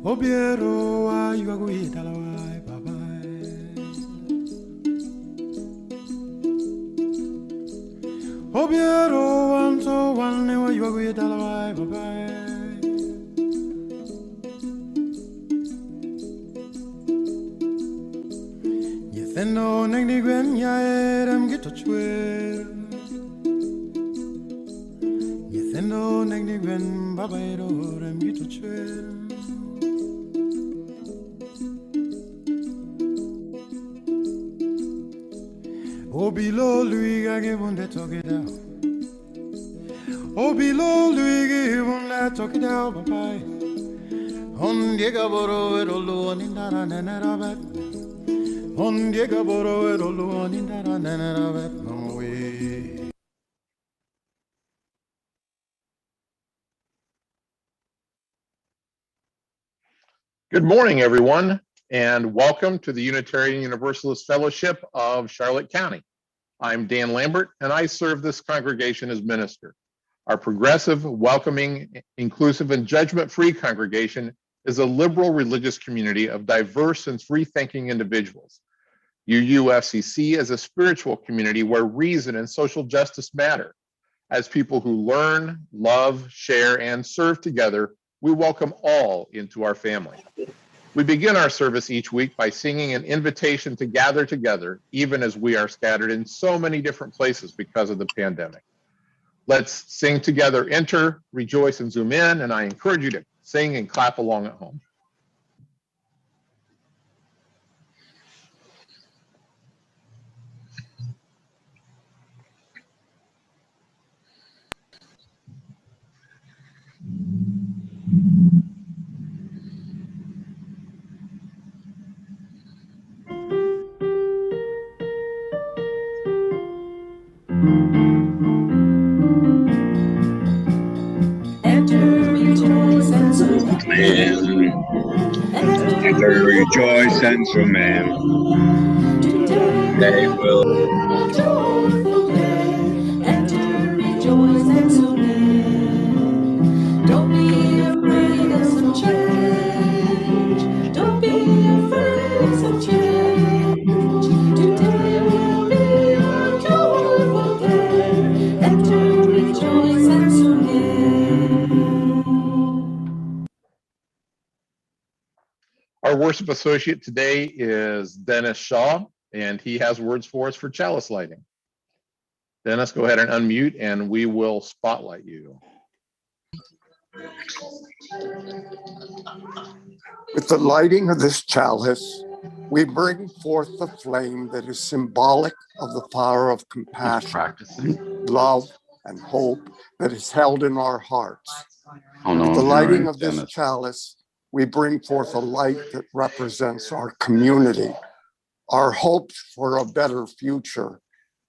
Obiero wa yuagui talawai babai. Obiero wanto wane wa yuagui talawai babai. Yetheno negni gwen ya erem gito chwer. Yetheno negni gwen babai do rem gito chwer. Obilo lui gage bunde talk it out. Obilo lui gage bunde talk it out, bye. On diega boro erolo nindara nenera bet. On diega boro erolo nindara nenera bet. No way. Good morning, everyone, and welcome to the Unitarian Universalist Fellowship of Charlotte County. I'm Dan Lambert, and I serve this congregation as minister. Our progressive, welcoming, inclusive, and judgment-free congregation is a liberal religious community of diverse and free-thinking individuals. UUFCC is a spiritual community where reason and social justice matter. As people who learn, love, share, and serve together, we welcome all into our family. We begin our service each week by singing an invitation to gather together, even as we are scattered in so many different places because of the pandemic. Let's sing together, enter, rejoice, and zoom in, and I encourage you to sing and clap along at home. Enter, rejoice, and so man. They will. Enter, rejoice, and so man. Don't be afraid of some change. Don't be afraid of some change. Today will be a joyful day. Enter, rejoice, and so man. Our worship associate today is Dennis Shaw, and he has words for us for chalice lighting. Dennis, go ahead and unmute, and we will spotlight you. With the lighting of this chalice, we bring forth the flame that is symbolic of the power of compassion, love, and hope that is held in our hearts. With the lighting of this chalice, we bring forth a light that represents our community, our hopes for a better future,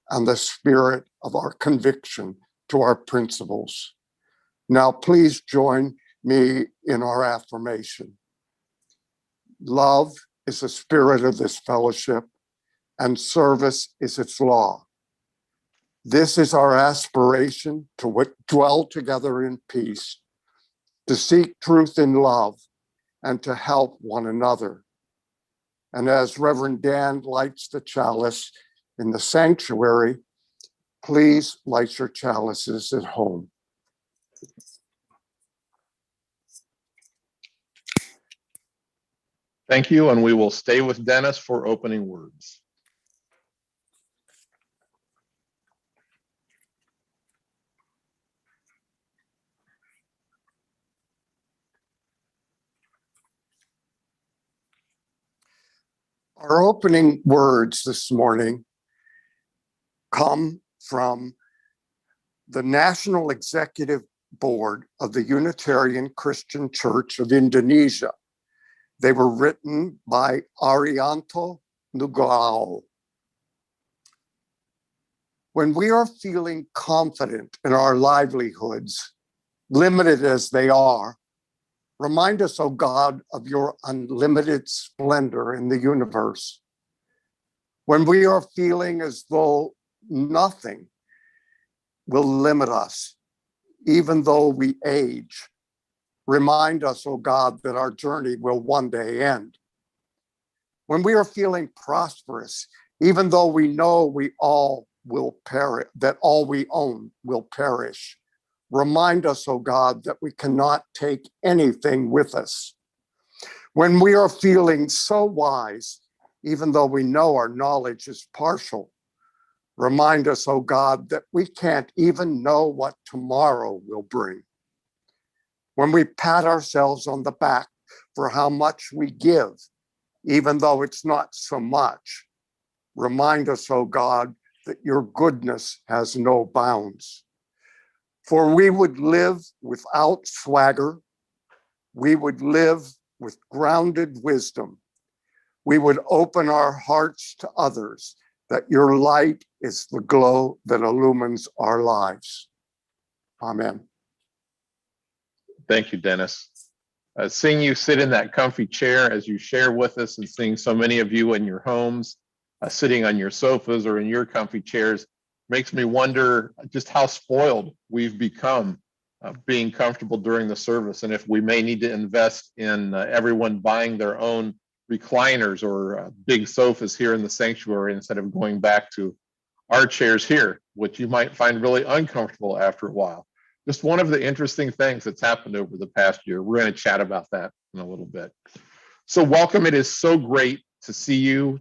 and the spirit of our conviction to our principles. Now, please join me in our affirmation. Love is the spirit of this fellowship, and service is its law. This is our aspiration to dwell together in peace, to seek truth in love, and to help one another. And as Reverend Dan lights the chalice in the sanctuary, please light your chalices at home. Thank you, and we will stay with Dennis for opening words. Our opening words this morning come from the National Executive Board of the Unitarian Christian Church of Indonesia. They were written by Arianto Nugroho. When we are feeling confident in our livelihoods, limited as they are, remind us, O God, of your unlimited splendor in the universe. When we are feeling as though nothing will limit us, even though we age, remind us, oh God, that our journey will one day end. When we are feeling prosperous, even though we know we all will perish, that all we own will perish, remind us, oh God, that we cannot take anything with us. When we are feeling so wise, even though we know our knowledge is partial, remind us, oh God, that we can't even know what tomorrow will bring. When we pat ourselves on the back for how much we give, even though it's not so much, remind us, oh God, that your goodness has no bounds. For we would live without swagger, we would live with grounded wisdom. We would open our hearts to others, that your light is the glow that illumines our lives. Amen. Thank you, Dennis. Seeing you sit in that comfy chair as you share with us, and seeing so many of you in your homes, sitting on your sofas or in your comfy chairs, makes me wonder just how spoiled we've become being comfortable during the service, and if we may need to invest in everyone buying their own recliners or big sofas here in the sanctuary instead of going back to our chairs here, which you might find really uncomfortable after a while. Just one of the interesting things that's happened over the past year. We're going to chat about that in a little bit. So welcome. It is so great to see you.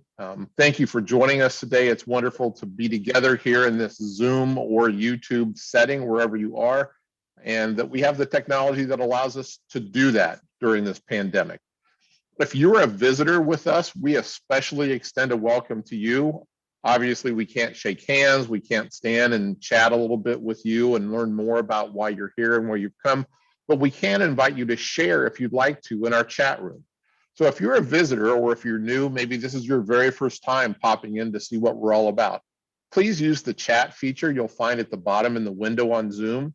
Thank you for joining us today. It's wonderful to be together here in this Zoom or YouTube setting, wherever you are, and that we have the technology that allows us to do that during this pandemic. If you're a visitor with us, we especially extend a welcome to you. Obviously, we can't shake hands. We can't stand and chat a little bit with you and learn more about why you're here and where you've come, but we can invite you to share if you'd like to in our chat room. So if you're a visitor or if you're new, maybe this is your very first time popping in to see what we're all about, please use the chat feature you'll find at the bottom in the window on Zoom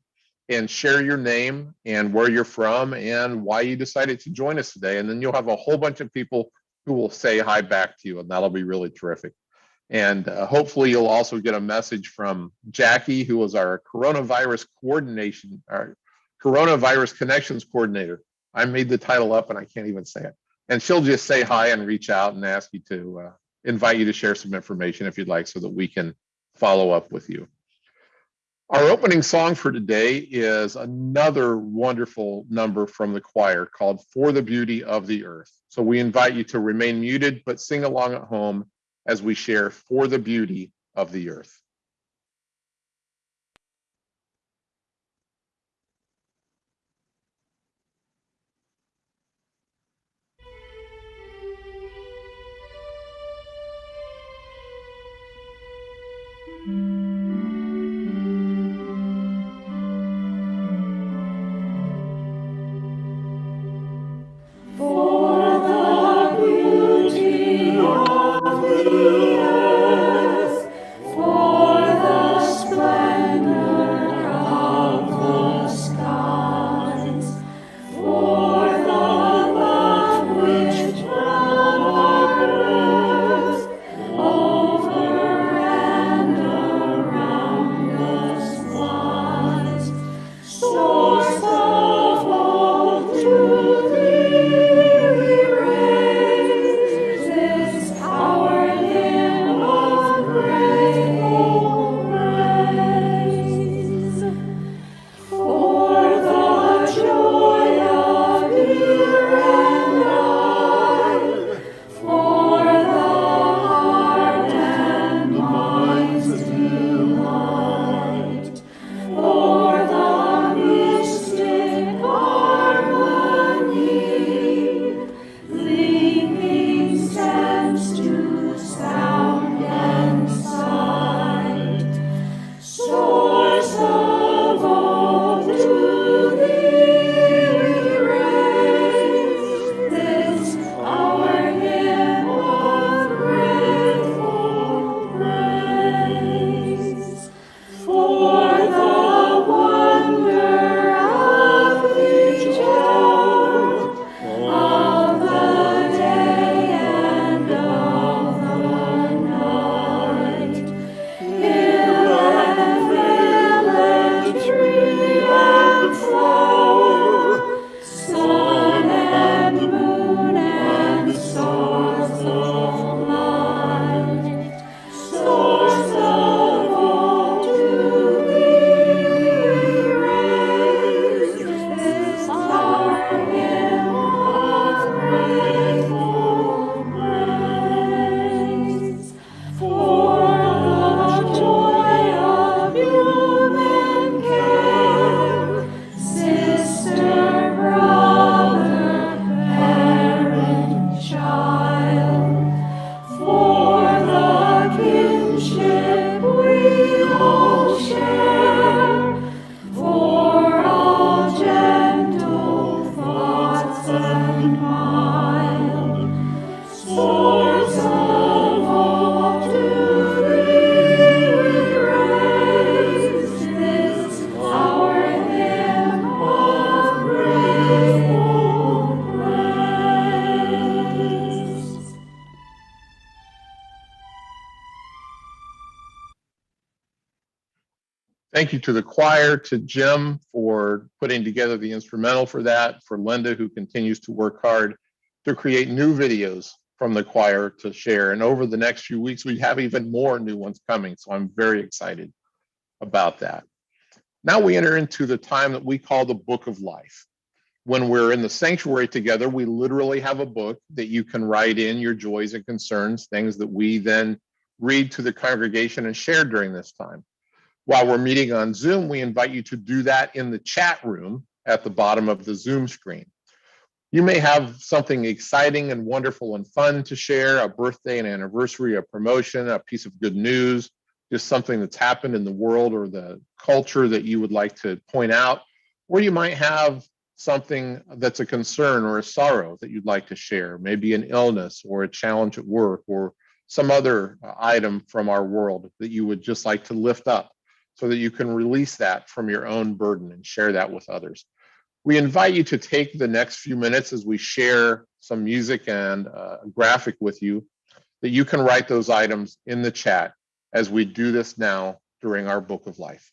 and share your name and where you're from and why you decided to join us today. And then you'll have a whole bunch of people who will say hi back to you, and that'll be really terrific. And hopefully you'll also get a message from Jackie, who was our coronavirus connections coordinator. I made the title up and I can't even say it. And she'll just say hi and reach out and ask you to invite you to share some information if you'd like, so that we can follow up with you. Our opening song for today is another wonderful number from the choir called For the Beauty of the Earth. So we invite you to remain muted, but sing along at home as we share For the Beauty of the Earth. For Thank you to the choir, to Jim for putting together the instrumental for that, for Linda, who continues to work hard to create new videos from the choir to share. And over the next few weeks, we have even more new ones coming. So I'm very excited about that. Now we enter into the time that we call the Book of Life. When we're in the sanctuary together, we literally have a book that you can write in your joys and concerns, things that we then read to the congregation and share during this time. While we're meeting on Zoom, we invite you to do that in the chat room at the bottom of the Zoom screen. You may have something exciting and wonderful and fun to share, a birthday, an anniversary, a promotion, a piece of good news, just something that's happened in the world or the culture that you would like to point out. Or you might have something that's a concern or a sorrow that you'd like to share, maybe an illness or a challenge at work or some other item from our world that you would just like to lift up, so that you can release that from your own burden and share that with others. We invite you to take the next few minutes as we share some music and a graphic with you, that you can write those items in the chat as we do this now during our Book of Life.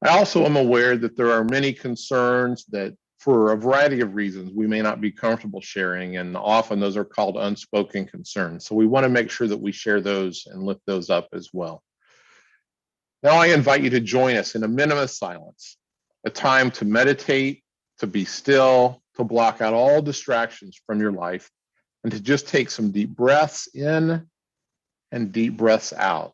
I also am aware that there are many concerns that, for a variety of reasons, we may not be comfortable sharing, and often those are called unspoken concerns. So we want to make sure that we share those and lift those up as well. Now I invite you to join us in a minute of silence, a time to meditate, to be still, to block out all distractions from your life, and to just take some deep breaths in and deep breaths out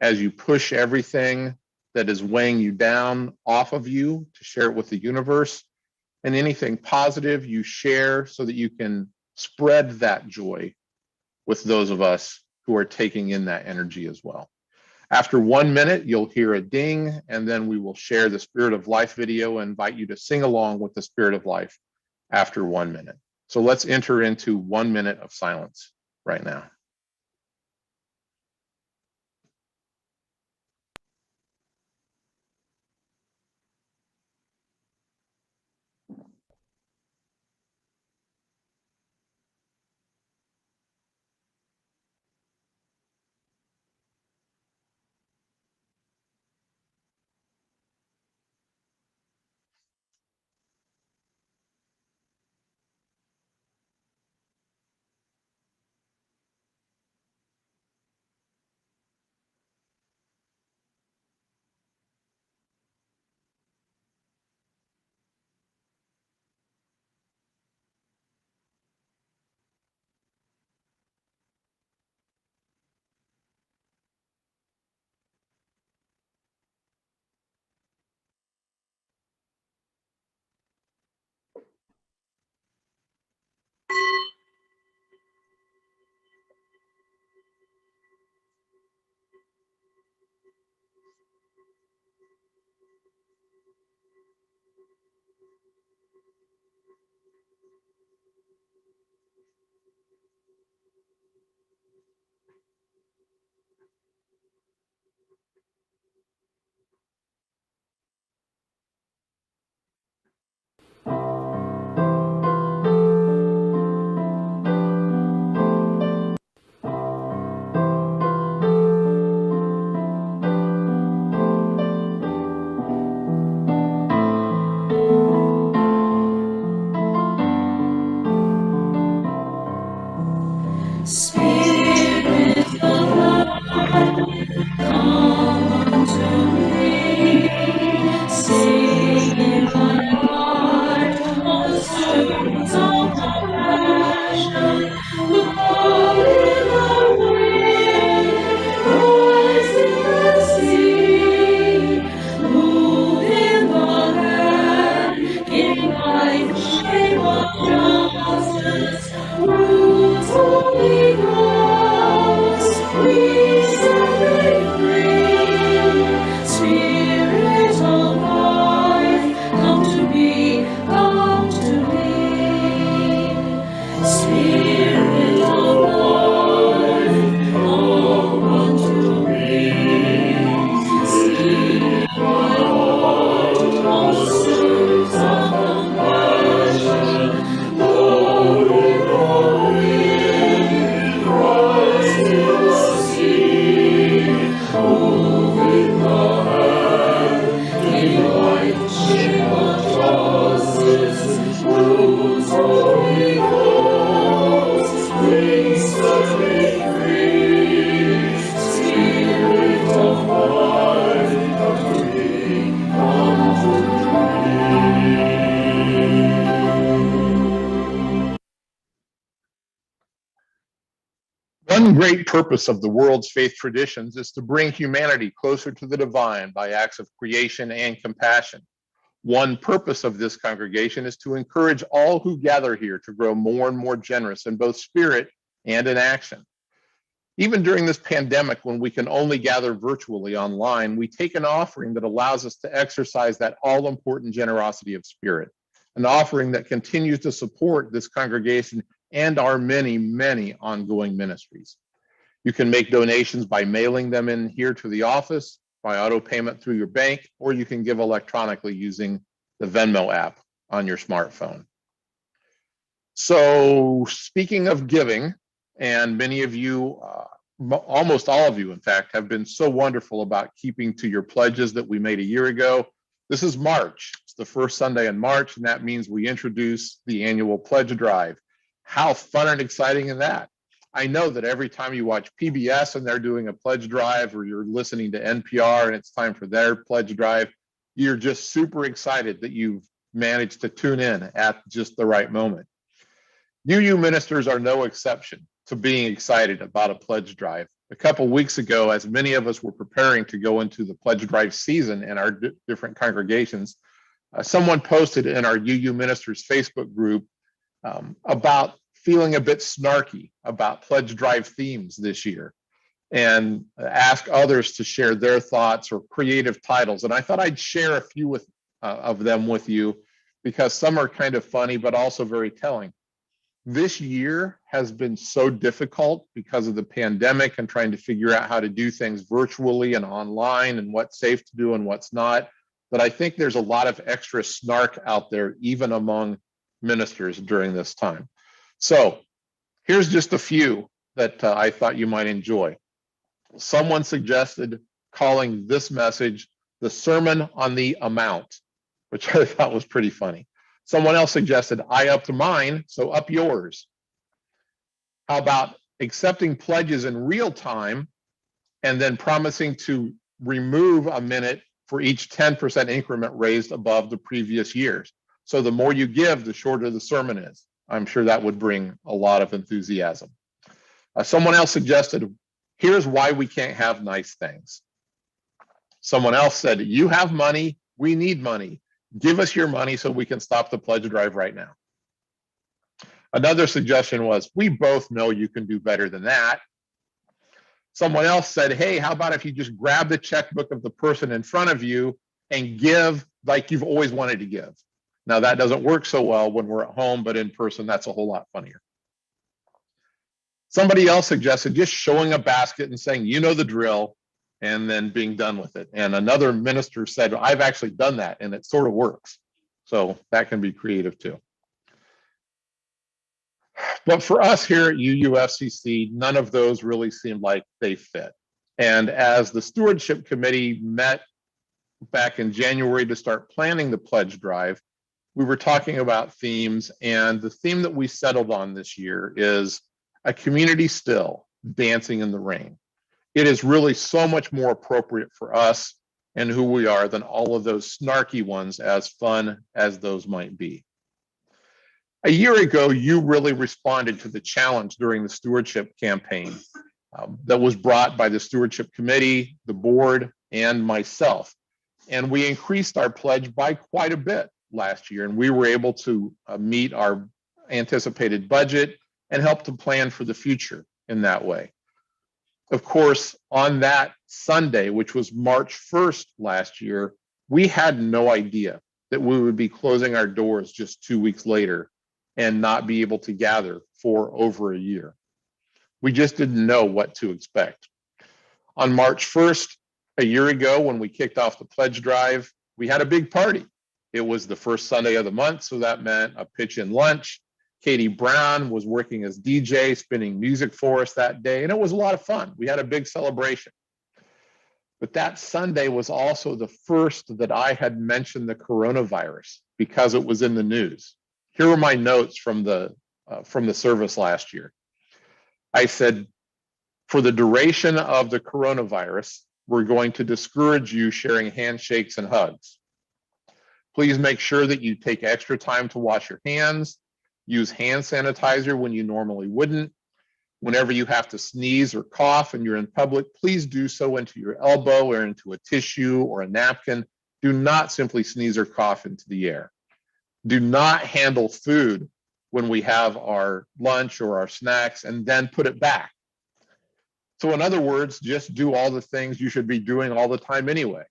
as you push everything that is weighing you down off of you to share it with the universe, and anything positive you share so that you can spread that joy with those of us who are taking in that energy as well. After 1 minute, you'll hear a ding, and then we will share the Spirit of Life video and invite you to sing along with the Spirit of Life after 1 minute. So let's enter into 1 minute of silence right now. One great purpose of the world's faith traditions is to bring humanity closer to the divine by acts of creation and compassion. One purpose of this congregation is to encourage all who gather here to grow more and more generous in both spirit and in action. Even during this pandemic, when we can only gather virtually online, we take an offering that allows us to exercise that all-important generosity of spirit, an offering that continues to support this congregation and our many, many ongoing ministries. You can make donations by mailing them in here to the office, by auto payment through your bank, or you can give electronically using the Venmo app on your smartphone. So speaking of giving, and many of you, almost all of you, in fact, have been so wonderful about keeping to your pledges that we made a year ago. This is March. It's the first Sunday in March, and that means we introduce the annual pledge drive. How fun and exciting is that? I know that every time you watch PBS and they're doing a pledge drive, or you're listening to NPR and it's time for their pledge drive, you're just super excited that you've managed to tune in at just the right moment. UU ministers are no exception to being excited about a pledge drive. A couple weeks ago, as many of us were preparing to go into the pledge drive season in our different congregations, someone posted in our UU ministers Facebook group about feeling a bit snarky about pledge drive themes this year, and ask others to share their thoughts or creative titles. And I thought I'd share a few of them with you, because some are kind of funny, but also very telling. This year has been so difficult because of the pandemic and trying to figure out how to do things virtually and online and what's safe to do and what's not, that I think there's a lot of extra snark out there, even among ministers during this time. So here's just a few that I thought you might enjoy. Someone suggested calling this message the Sermon on the Amount, which I thought was pretty funny. Someone else suggested, I upped mine, so up yours. How about accepting pledges in real time and then promising to remove a minute for each 10% increment raised above the previous years? So the more you give, the shorter the sermon is. I'm sure that would bring a lot of enthusiasm. Someone else suggested, here's why we can't have nice things. Someone else said, you have money, we need money. Give us your money so we can stop the pledge drive right now. Another suggestion was, we both know you can do better than that. Someone else said, hey, how about if you just grab the checkbook of the person in front of you and give like you've always wanted to give? Now, that doesn't work so well when we're at home, but in person, that's a whole lot funnier. Somebody else suggested just showing a basket and saying, you know the drill, and then being done with it. And another minister said, I've actually done that, and it sort of works. So that can be creative too. But for us here at UUFCC, none of those really seemed like they fit. And as the stewardship committee met back in January to start planning the pledge drive, we were talking about themes, and the theme that we settled on this year is a community still dancing in the rain. It is really so much more appropriate for us and who we are than all of those snarky ones, as fun as those might be. A year ago, you really responded to the challenge during the stewardship campaign that was brought by the stewardship committee, the board, and myself. And we increased our pledge by quite a bit last year, and we were able to meet our anticipated budget and help to plan for the future in that way. Of course, on that Sunday, which was March 1st last year, we had no idea that we would be closing our doors just 2 weeks later and not be able to gather for over a year. We just didn't know what to expect. On March 1st, a year ago, when we kicked off the pledge drive, we had a big party. It was the first Sunday of the month, so that meant a pitch-in lunch. Katie Brown was working as DJ, spinning music for us that day, and it was a lot of fun. We had a big celebration. But that Sunday was also the first that I had mentioned the coronavirus because it was in the news. Here are my notes from the service last year. I said, for the duration of the coronavirus, we're going to discourage you sharing handshakes and hugs. Please make sure that you take extra time to wash your hands, use hand sanitizer when you normally wouldn't, Whenever you have to sneeze or cough and you're in public, please do so into your elbow or into a tissue or a napkin. Do not simply sneeze or cough into the air. Do not handle food when we have our lunch or our snacks and then put it back. So in other words, just do all the things you should be doing all the time anyway.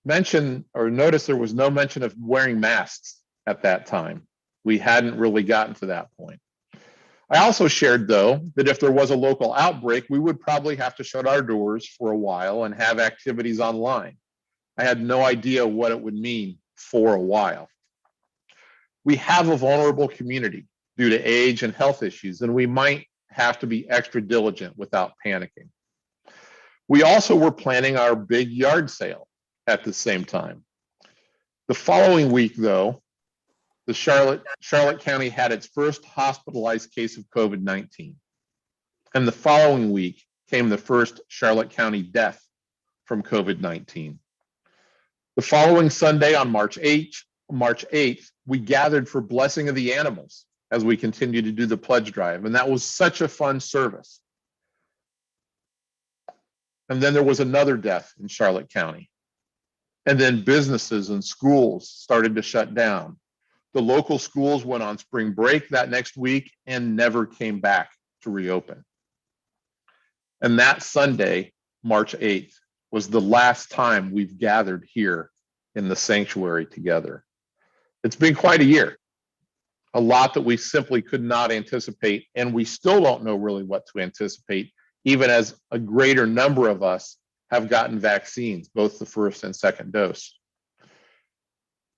Notice there was no mention of wearing masks at that time. We hadn't really gotten to that point. I also shared, though, that if there was a local outbreak, we would probably have to shut our doors for a while and have activities online. I had no idea what it would mean for a while. We have a vulnerable community due to age and health issues, and we might have to be extra diligent without panicking. We also were planning our big yard sale at the same time. The following week, though, the Charlotte County had its first hospitalized case of COVID-19. And the following week came the first Charlotte County death from COVID-19. The following Sunday on March 8th, we gathered for Blessing of the Animals as we continue to do the pledge drive. And that was such a fun service. And then there was another death in Charlotte County. And then businesses and schools started to shut down. The local schools went on spring break that next week and never came back to reopen. And that Sunday, March 8th, was the last time we've gathered here in the sanctuary together. It's been quite a year, a lot that we simply could not anticipate, and we still don't know really what to anticipate, even as a greater number of us have gotten vaccines, both the first and second dose.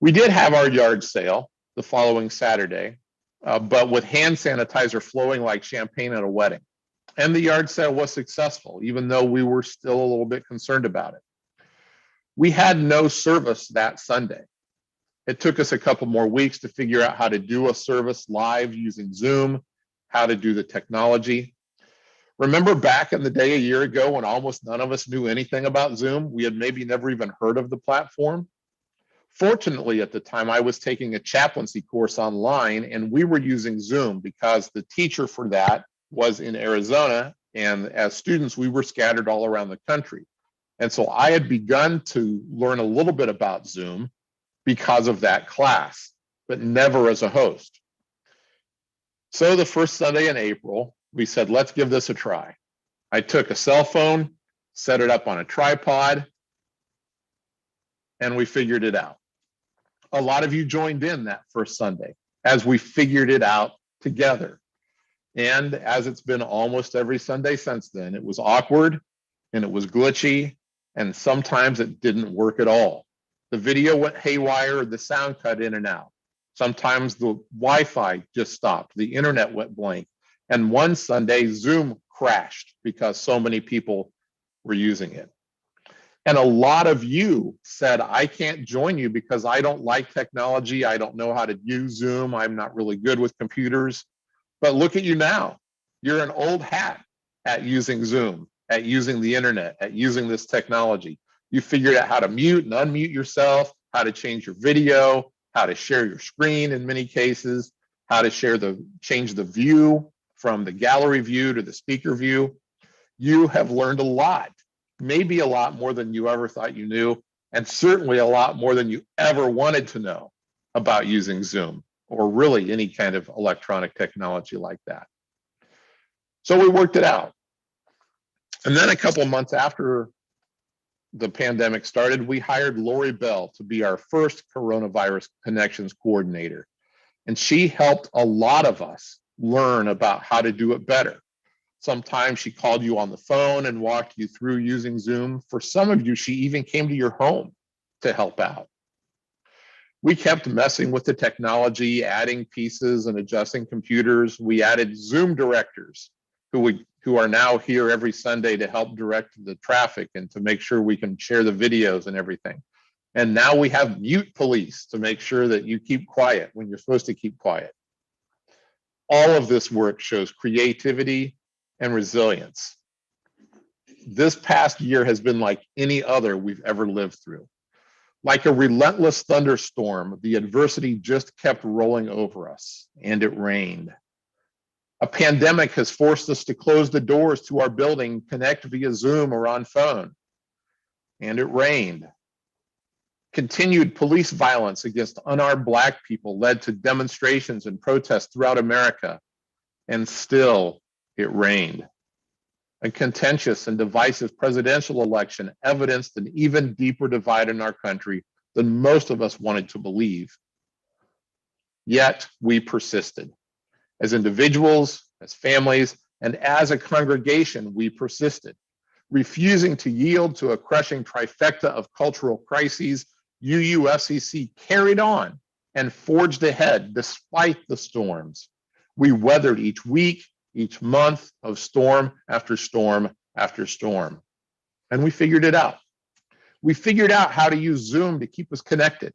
We did have our yard sale the following Saturday, but with hand sanitizer flowing like champagne at a wedding. And the yard sale was successful, even though we were still a little bit concerned about it. We had no service that Sunday. It took us a couple more weeks to figure out how to do a service live using Zoom, how to do the technology. Remember back in the day a year ago when almost none of us knew anything about Zoom? We had maybe never even heard of the platform. Fortunately, at the time, I was taking a chaplaincy course online, and we were using Zoom because the teacher for that was in Arizona, and as students, we were scattered all around the country. And so I had begun to learn a little bit about Zoom because of that class, but never as a host. So the first Sunday in April, we said, let's give this a try. I took a cell phone, set it up on a tripod, and we figured it out. A lot of you joined in that first Sunday as we figured it out together. And as it's been almost every Sunday since then, it was awkward and it was glitchy, and sometimes it didn't work at all. The video went haywire, the sound cut in and out. Sometimes the Wi-Fi just stopped, the internet went blank. And one Sunday, Zoom crashed because so many people were using it. And a lot of you said, I can't join you because I don't like technology. I don't know how to use Zoom. I'm not really good with computers. But look at you now. You're an old hat at using Zoom, at using the internet, at using this technology. You figured out how to mute and unmute yourself, how to change your video, how to share your screen in many cases, how to change the view from the gallery view to the speaker view. You have learned a lot. Maybe a lot more than you ever thought you knew, and certainly a lot more than you ever wanted to know about using Zoom or really any kind of electronic technology like that. So we worked it out. And then a couple of months after the pandemic started, we hired Lori Bell to be our first coronavirus connections coordinator. And she helped a lot of us learn about how to do it better. Sometimes she called you on the phone and walked you through using Zoom. For some of you, she even came to your home to help out. We kept messing with the technology, adding pieces and adjusting computers. We added Zoom directors who are now here every Sunday to help direct the traffic and to make sure we can share the videos and everything. And now we have mute police to make sure that you keep quiet when you're supposed to keep quiet. All of this work shows creativity and resilience. This past year has been like any other we've ever lived through. Like a relentless thunderstorm, the adversity just kept rolling over us, and it rained. A pandemic has forced us to close the doors to our building, connect via Zoom or on phone. And it rained. Continued police violence against unarmed Black people led to demonstrations and protests throughout America, and still it rained. A contentious and divisive presidential election evidenced an even deeper divide in our country than most of us wanted to believe. Yet we persisted. As individuals, as families, and as a congregation, we persisted. Refusing to yield to a crushing trifecta of cultural crises, UUFCC carried on and forged ahead despite the storms. We weathered each week, each month of storm after storm after storm. And we figured it out. We figured out how to use Zoom to keep us connected.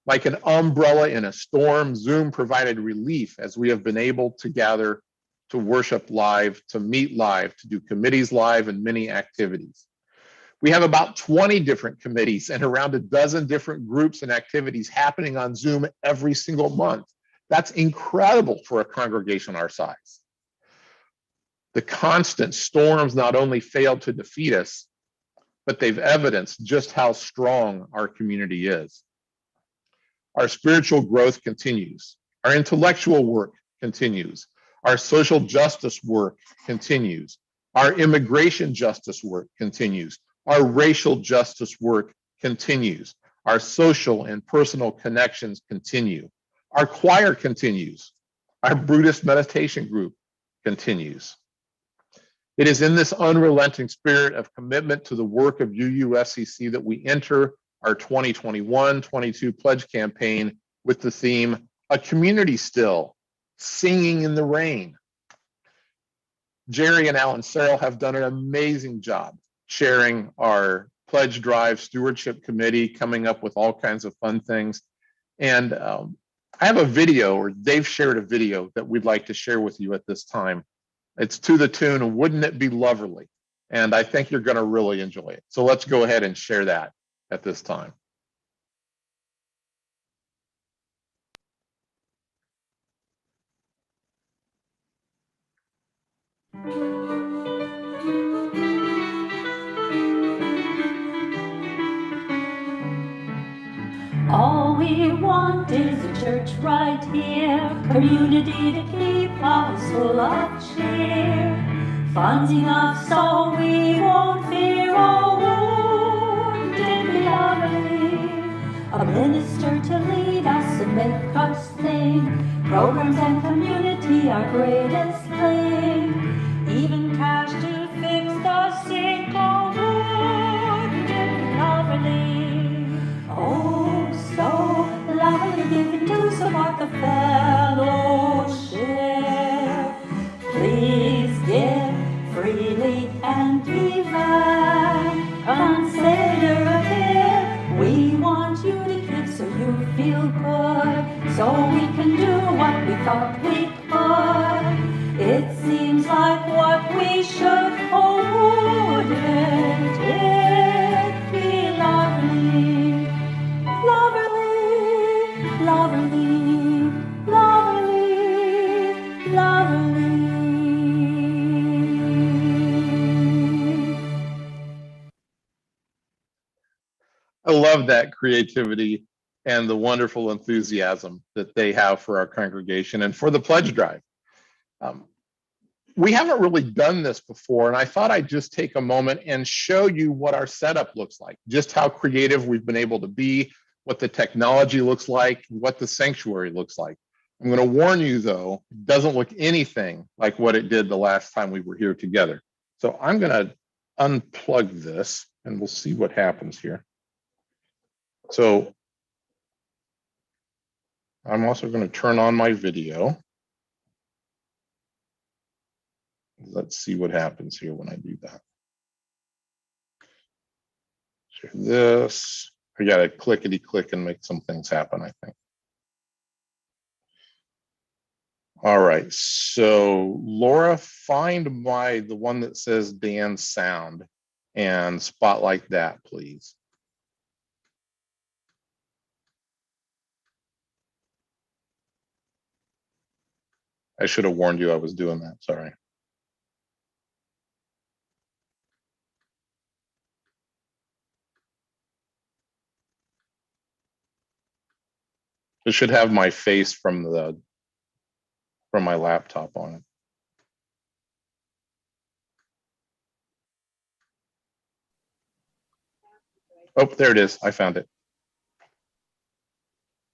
Like an umbrella in a storm, Zoom provided relief as we have been able to gather, to worship live, to meet live, to do committees live, and many activities. We have about 20 different committees and around a dozen different groups and activities happening on Zoom every single month. That's incredible for a congregation our size. The constant storms not only failed to defeat us, but they've evidenced just how strong our community is. Our spiritual growth continues. Our intellectual work continues. Our social justice work continues. Our immigration justice work continues. Our racial justice work continues. Our social and personal connections continue. Our choir continues. Our Buddhist meditation group continues. It is in this unrelenting spirit of commitment to the work of UUFCC that we enter our 2021-22 pledge campaign with the theme, A Community Still, Singing in the Rain. Jerry and Alan Searle have done an amazing job chairing our pledge drive stewardship committee, coming up with all kinds of fun things. And I have a video, or they've shared a video that we'd like to share with you at this time. It's to the tune, Wouldn't It Be Loverly? And I think you're going to really enjoy it. So let's go ahead and share that at this time. All we want is a church right here, community to keep us full of cheer. Funds enough so we won't fear or wound in reality. A minister to lead us and make us think. Programs and community our greatest thing. Even cash to fix the sink. Oh, wouldn't it be lovely? Oh, so lovely, giving to support the fellowship. Please give freely and even considerate. We want you to give so you feel good, so we can do what we thought we could. It seems like what we should. Oh, wouldn't it be lovely? Loverly, loverly, loverly, loverly. I love that creativity and the wonderful enthusiasm that they have for our congregation and for the pledge drive. We haven't really done this before, and I thought I'd just take a moment and show you what our setup looks like, just how creative we've been able to be, what the technology looks like, what the sanctuary looks like. I'm going to warn you, though, it doesn't look anything like what it did the last time we were here together. So I'm going to unplug this, and we'll see what happens here. So I'm also going to turn on my video. Let's see what happens here when I do that. Share this. I got to clickety click and make some things happen, I think. All right, so Laura, find the one that says Dan Sound and spotlight that, please. I should have warned you I was doing that. Sorry. It should have my face from my laptop on it. Oh, there it is. I found it.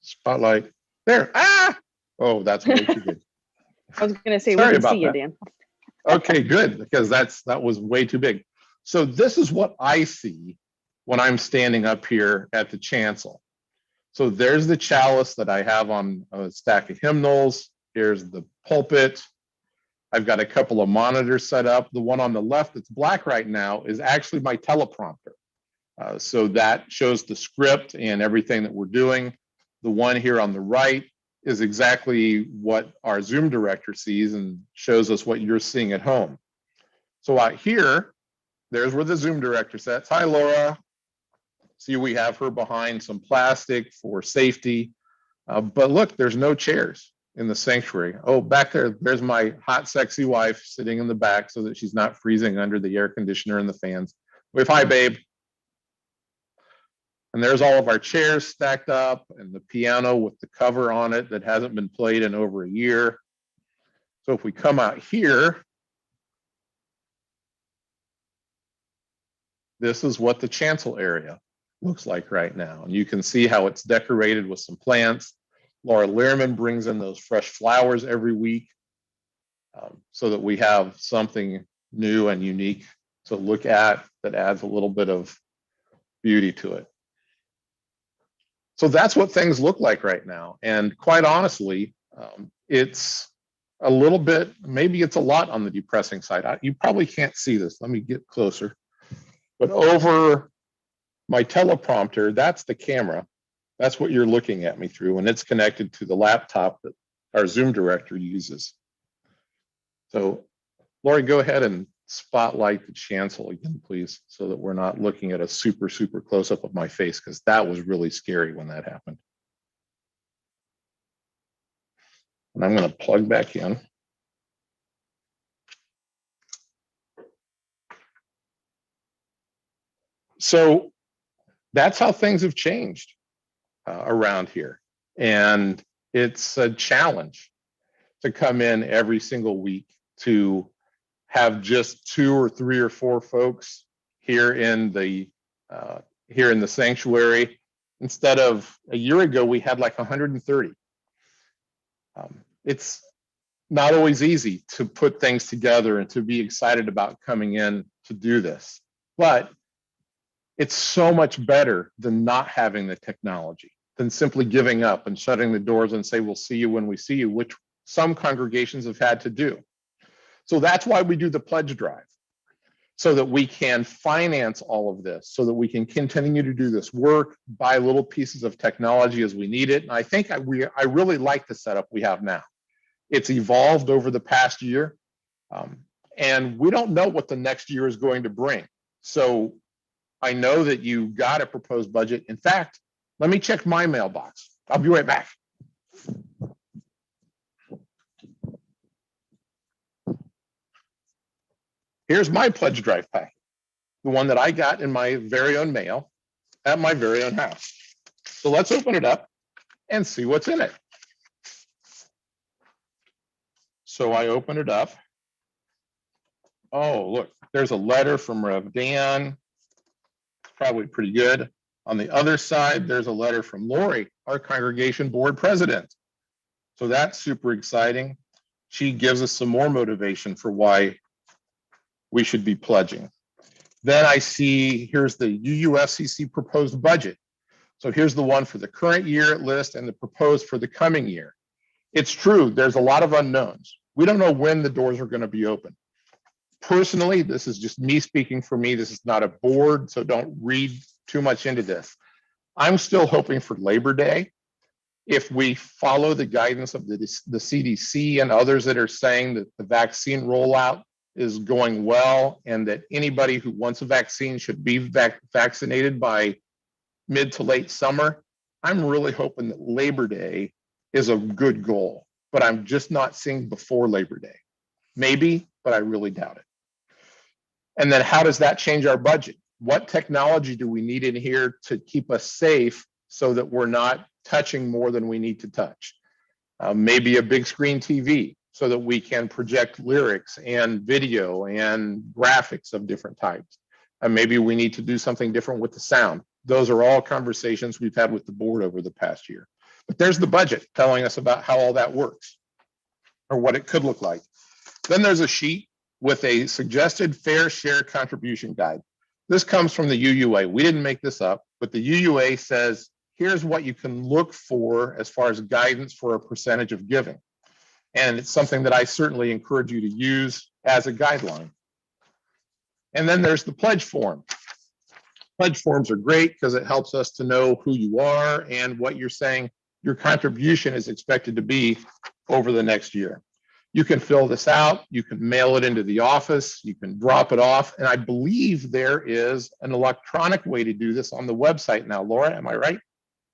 Spotlight. There. Ah! Oh, that's way too good. I was going to say, Sorry we can about see you, that. Dan. Okay, good, because that was way too big. So this is what I see when I'm standing up here at the chancel. So there's the chalice that I have on a stack of hymnals. Here's the pulpit. I've got a couple of monitors set up. The one on the left that's black right now is actually my teleprompter. So that shows the script and everything that we're doing. The one here on the right is exactly what our Zoom director sees and shows us what you're seeing at home. So out here, there's where the Zoom director sits. Hi, Laura. See, we have her behind some plastic for safety. But look, there's no chairs in the sanctuary. Oh, back there, there's my hot, sexy wife sitting in the back so that she's not freezing under the air conditioner and the fans. Wave hi, babe. And there's all of our chairs stacked up and the piano with the cover on it that hasn't been played in over a year. So if we come out here, this is what the chancel area looks like right now. And you can see how it's decorated with some plants. Laura Lehrman brings in those fresh flowers every week so that we have something new and unique to look at that adds a little bit of beauty to it. So that's what things look like right now. And quite honestly, it's a little bit, maybe it's a lot on the depressing side. You probably can't see this. Let me get closer. But over my teleprompter, that's the camera. That's what you're looking at me through, and it's connected to the laptop that our Zoom director uses. So Lori, go ahead and spotlight the chancel again, please, so that we're not looking at a super, super close up of my face, because that was really scary when that happened. And I'm going to plug back in. So that's how things have changed around here. And it's a challenge to come in every single week to have just 2 or 3 or 4 folks here in the sanctuary. Instead of a year ago, we had like 130. It's not always easy to put things together and to be excited about coming in to do this, but it's so much better than not having the technology, than simply giving up and shutting the doors and say, we'll see you when we see you, which some congregations have had to do. So that's why we do the pledge drive, so that we can finance all of this, so that we can continue to do this work, buy little pieces of technology as we need it. And I think I really like the setup we have now. It's evolved over the past year, and we don't know what the next year is going to bring. So I know that you got a proposed budget. In fact, let me check my mailbox. I'll be right back. Here's my pledge drive pack, the one that I got in my very own mail at my very own house. So let's open it up and see what's in it. So I open it up. Oh, look, there's a letter from Rev Dan. It's probably pretty good. On the other side, there's a letter from Lori, our congregation board president. So that's super exciting. She gives us some more motivation for why we should be pledging. Then I see, here's the UUFCC proposed budget. So here's the one for the current year list and the proposed for the coming year. It's true, there's a lot of unknowns. We don't know when the doors are going to be open. Personally, this is just me speaking for me. This is not a board, so don't read too much into this. I'm still hoping for Labor Day. If we follow the guidance of the CDC and others that are saying that the vaccine rollout is going well and that anybody who wants a vaccine should be vaccinated by mid to late summer, I'm really hoping that Labor Day is a good goal. but I'm just not seeing before Labor Day. Maybe, but I really doubt it. And then how does that change our budget? What technology do we need in here to keep us safe so that we're not touching more than we need to touch? Maybe a big screen TV so that we can project lyrics and video and graphics of different types. Maybe we need to do something different with the sound. Those are all conversations we've had with the board over the past year. But there's the budget telling us about how all that works or what it could look like. Then there's a sheet with a suggested fair share contribution guide. This comes from the UUA. We didn't make this up, but the UUA says, here's what you can look for as far as guidance for a percentage of giving. And it's something that I certainly encourage you to use as a guideline. And then there's the pledge form. Pledge forms are great because it helps us to know who you are and what you're saying your contribution is expected to be over the next year. You can fill this out, you can mail it into the office, you can drop it off, and I believe there is an electronic way to do this on the website now. Laura, am I right?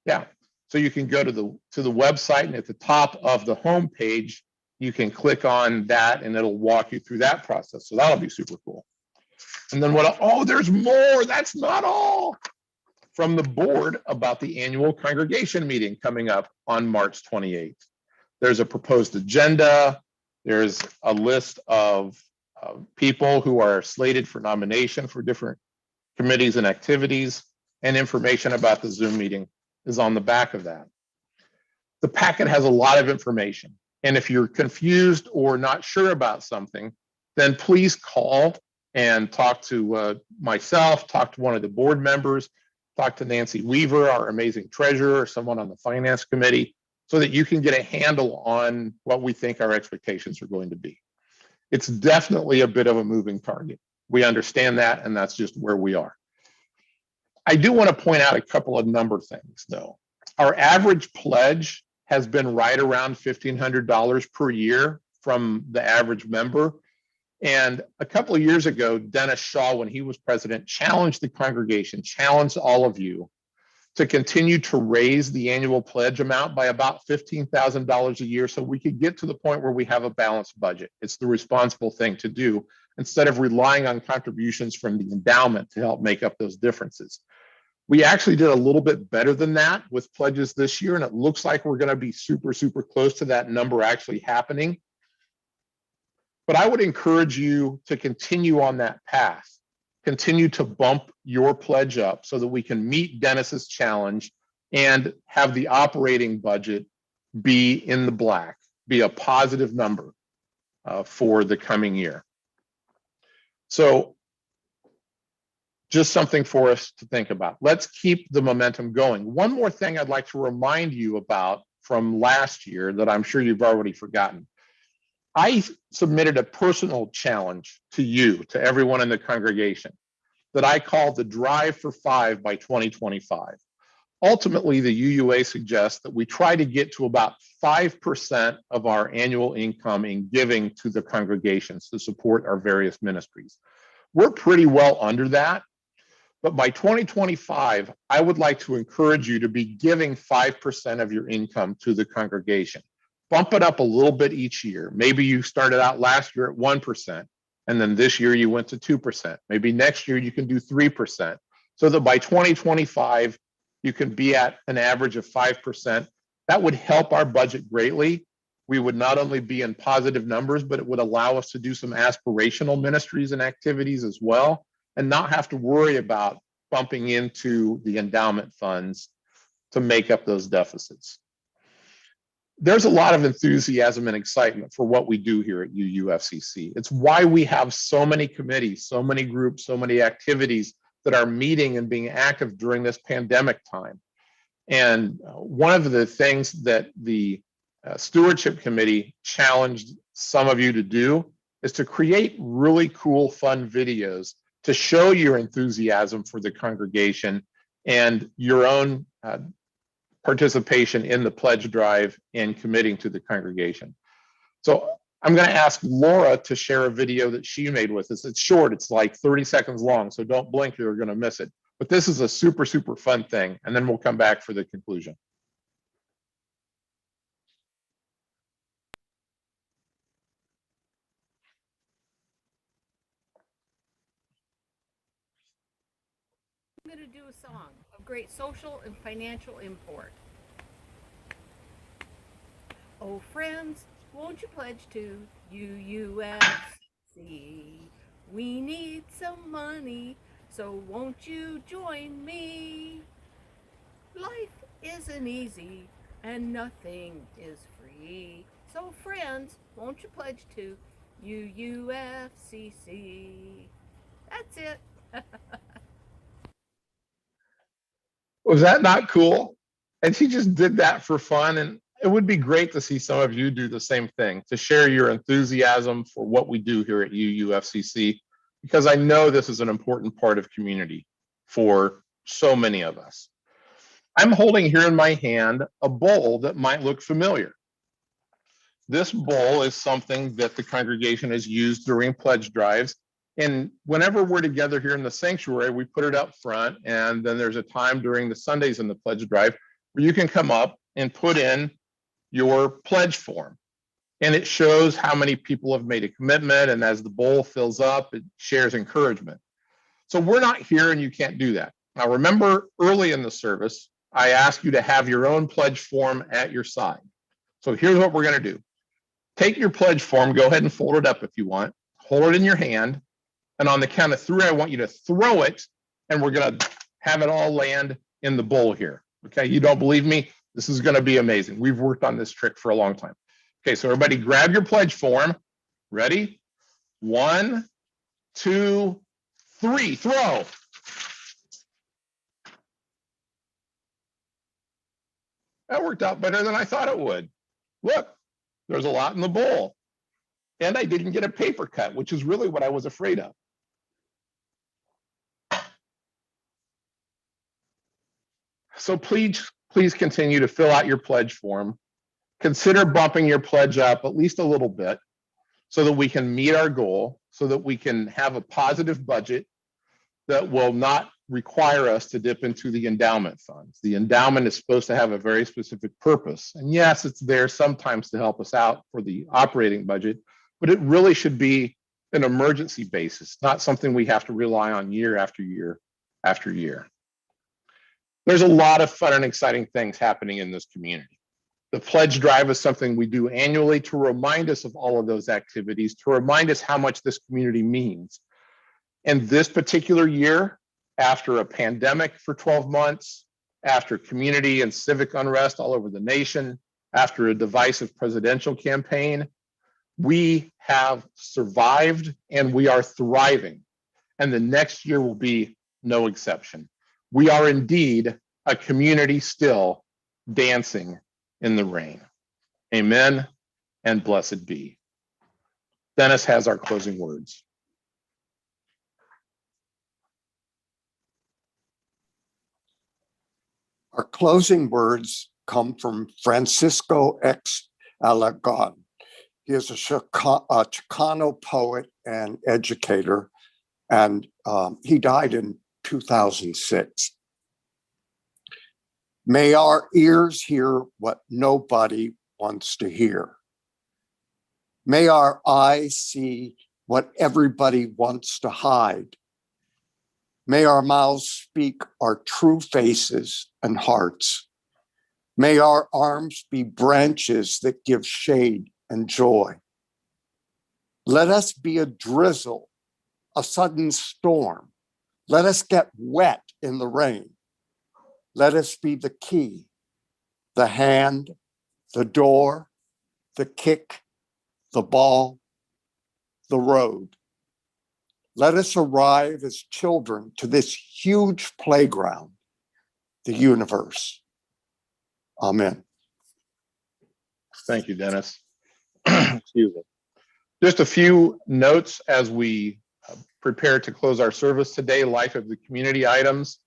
Yeah. So you can go to the website, and at the top of the home page, you can click on that and it'll walk you through that process. So that'll be super cool. And then there's more. That's not all. From the board about the annual congregation meeting coming up on March 28th. There's a proposed agenda. There's a list of people who are slated for nomination for different committees and activities, and information about the Zoom meeting is on the back of that. The packet has a lot of information. And if you're confused or not sure about something, then please call and talk to myself, talk to one of the board members, talk to Nancy Weaver, our amazing treasurer, or someone on the finance committee, so that you can get a handle on what we think our expectations are going to be. It's definitely a bit of a moving target. We understand that, and that's just where we are. I do want to point out a couple of number things, though. Our average pledge has been right around $1,500 per year from the average member. And a couple of years ago, Dennis Shaw, when he was president, challenged the congregation, challenged all of you to continue to raise the annual pledge amount by about $15,000 a year so we could get to the point where we have a balanced budget. It's the responsible thing to do instead of relying on contributions from the endowment to help make up those differences. We actually did a little bit better than that with pledges this year, and it looks like we're going to be super, super close to that number actually happening. But I would encourage you to continue on that path. Continue to bump your pledge up so that we can meet Dennis's challenge and have the operating budget be in the black, be a positive number for the coming year. So just something for us to think about. Let's keep the momentum going. One more thing I'd like to remind you about from last year that I'm sure you've already forgotten. I submitted a personal challenge to you, to everyone in the congregation, that I called the Drive for 5 by 2025. Ultimately, the UUA suggests that we try to get to about 5% of our annual income in giving to the congregations to support our various ministries. We're pretty well under that, but by 2025, I would like to encourage you to be giving 5% of your income to the congregation. Bump it up a little bit each year. Maybe you started out last year at 1%, and then this year you went to 2%. Maybe next year you can do 3%, so that by 2025, you can be at an average of 5%. That would help our budget greatly. We would not only be in positive numbers, but it would allow us to do some aspirational ministries and activities as well, and not have to worry about bumping into the endowment funds to make up those deficits. There's a lot of enthusiasm and excitement for what we do here at UUFCC. It's why we have so many committees, so many groups, so many activities that are meeting and being active during this pandemic time. And one of the things that the Stewardship Committee challenged some of you to do is to create really cool, fun videos to show your enthusiasm for the congregation and your own participation in the pledge drive and committing to the congregation. So I'm going to ask Laura to share a video that she made with us. It's short, it's like 30 seconds long, so don't blink, you're going to miss it. But this is a super, super fun thing, and then we'll come back for the conclusion. going to do a song of great social and financial import. Oh, friends, won't you pledge to UUFC? We need some money, so won't you join me? Life isn't easy and nothing is free. So, friends, won't you pledge to UUFCC? That's it. Was that not cool? And she just did that for fun. And it would be great to see some of you do the same thing, to share your enthusiasm for what we do here at UUFCC, because I know this is an important part of community for so many of us. I'm holding here in my hand a bowl that might look familiar. This bowl is something that the congregation has used during pledge drives. And whenever we're together here in the sanctuary, we put it up front. And then there's a time during the Sundays in the pledge drive where you can come up and put in your pledge form. And it shows how many people have made a commitment. And as the bowl fills up, it shares encouragement. So we're not here and you can't do that. Now, remember early in the service, I asked you to have your own pledge form at your side. So here's what we're going to do. Take your pledge form, go ahead and fold it up if you want, hold it in your hand, and on the count of 3, I want you to throw it, and we're going to have it all land in the bowl here. Okay, you don't believe me? This is going to be amazing. We've worked on this trick for a long time. Okay, so everybody grab your pledge form. Ready? 1, 2, 3, throw. That worked out better than I thought it would. Look, there's a lot in the bowl. And I didn't get a paper cut, which is really what I was afraid of. So please continue to fill out your pledge form. Consider bumping your pledge up at least a little bit so that we can meet our goal, so that we can have a positive budget that will not require us to dip into the endowment funds. The endowment is supposed to have a very specific purpose. And yes, it's there sometimes to help us out for the operating budget, but it really should be an emergency basis, not something we have to rely on year after year after year. There's a lot of fun and exciting things happening in this community. The pledge drive is something we do annually to remind us of all of those activities, to remind us how much this community means. And this particular year, after a pandemic for 12 months, after community and civic unrest all over the nation, after a divisive presidential campaign, we have survived and we are thriving. And the next year will be no exception. We are indeed a community still dancing in the rain. Amen and blessed be. Dennis has our closing words. Our closing words come from Francisco X. Alagon. He is a Chicano poet and educator, and he died in 2006. May our ears hear what nobody wants to hear. May our eyes see what everybody wants to hide. May our mouths speak our true faces and hearts. May our arms be branches that give shade and joy. Let us be a drizzle, a sudden storm. Let us get wet in the rain. Let us be the key, the hand, the door, the kick, the ball, the road. Let us arrive as children to this huge playground, the universe. Amen. Thank you, Dennis. Excuse me. Just a few notes as we prepare to close our service today, life of the community items.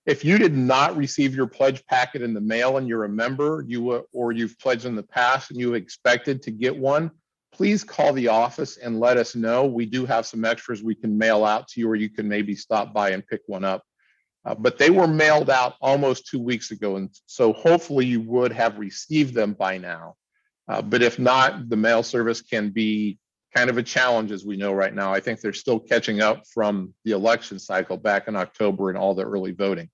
If you did not receive your pledge packet in the mail and you're a member, or you've pledged in the past and you expected to get one, please call the office and let us know. We do have some extras we can mail out to you, or you can maybe stop by and pick one up. But they were mailed out almost 2 weeks ago, and so hopefully you would have received them by now. But if not, the mail service can be kind of a challenge, as we know right now. I think they're still catching up from the election cycle back in October and all the early voting.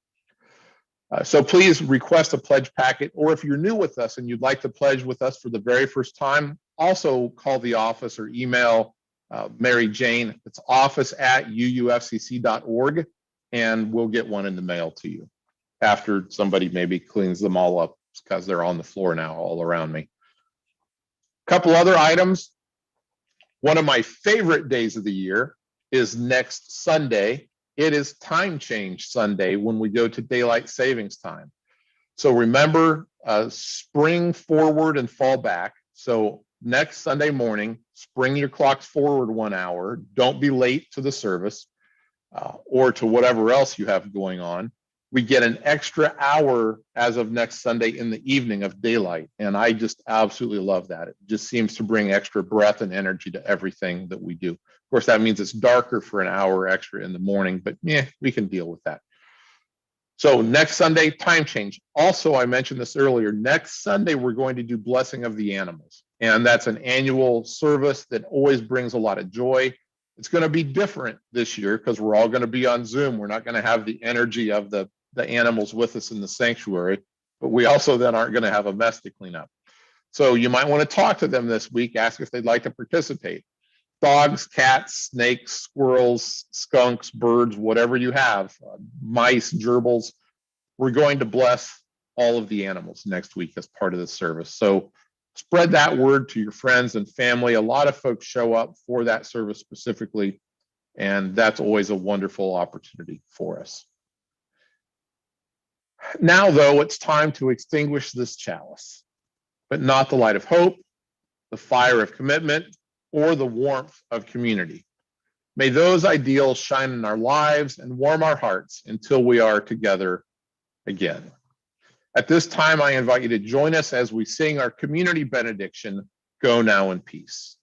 So please request a pledge packet, or if you're new with us and you'd like to pledge with us for the very first time, also call the office or email Mary Jane. It's office@uufcc.org, and we'll get one in the mail to you after somebody maybe cleans them all up, because they're on the floor now all around me. A couple other items. One of my favorite days of the year is next Sunday. It is Time Change Sunday when we go to daylight savings time. So remember, spring forward and fall back. So next Sunday morning, spring your clocks forward 1 hour. Don't be late to the service or to whatever else you have going on. We get an extra hour as of next Sunday in the evening of daylight. And I just absolutely love that. It just seems to bring extra breath and energy to everything that we do. Of course, that means it's darker for an hour extra in the morning, but yeah, we can deal with that. So next Sunday, time change. Also, I mentioned this earlier, next Sunday, we're going to do Blessing of the Animals. And that's an annual service that always brings a lot of joy. It's going to be different this year because we're all going to be on Zoom. We're not going to have the energy of the animals with us in the sanctuary, but we also then aren't going to have a mess to clean up. So you might want to talk to them this week, ask if they'd like to participate. Dogs, cats, snakes, squirrels, skunks, birds, whatever you have, mice, gerbils, we're going to bless all of the animals next week as part of the service. So spread that word to your friends and family. A lot of folks show up for that service specifically, and that's always a wonderful opportunity for us. Now, though, it's time to extinguish this chalice, but not the light of hope, the fire of commitment, or the warmth of community. May those ideals shine in our lives and warm our hearts until we are together again. At this time, I invite you to join us as we sing our community benediction, Go Now in Peace.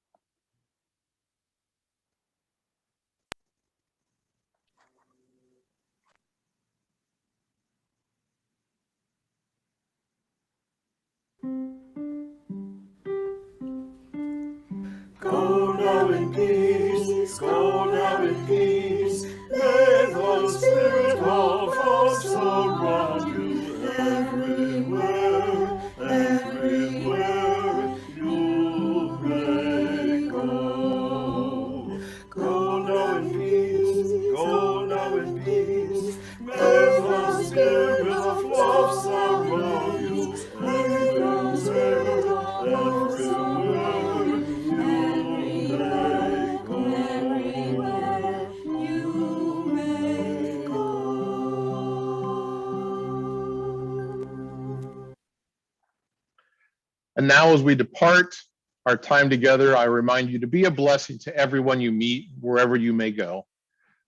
Go now in peace, go now in peace. May the Spirit of us surround you everywhere, everywhere you may go. Go now in peace, go now in peace. May the Spirit of love surround you everywhere, everywhere. And now as we depart our time together, I remind you to be a blessing to everyone you meet, wherever you may go.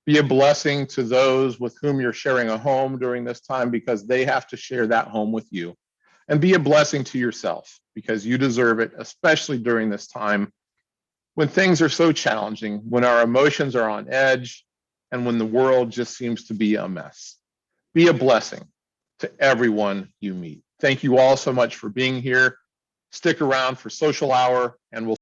Be a blessing to those with whom you're sharing a home during this time because they have to share that home with you. And be a blessing to yourself because you deserve it, especially during this time when things are so challenging, when our emotions are on edge, and when the world just seems to be a mess. Be a blessing to everyone you meet. Thank you all so much for being here. Stick around for social hour, and we'll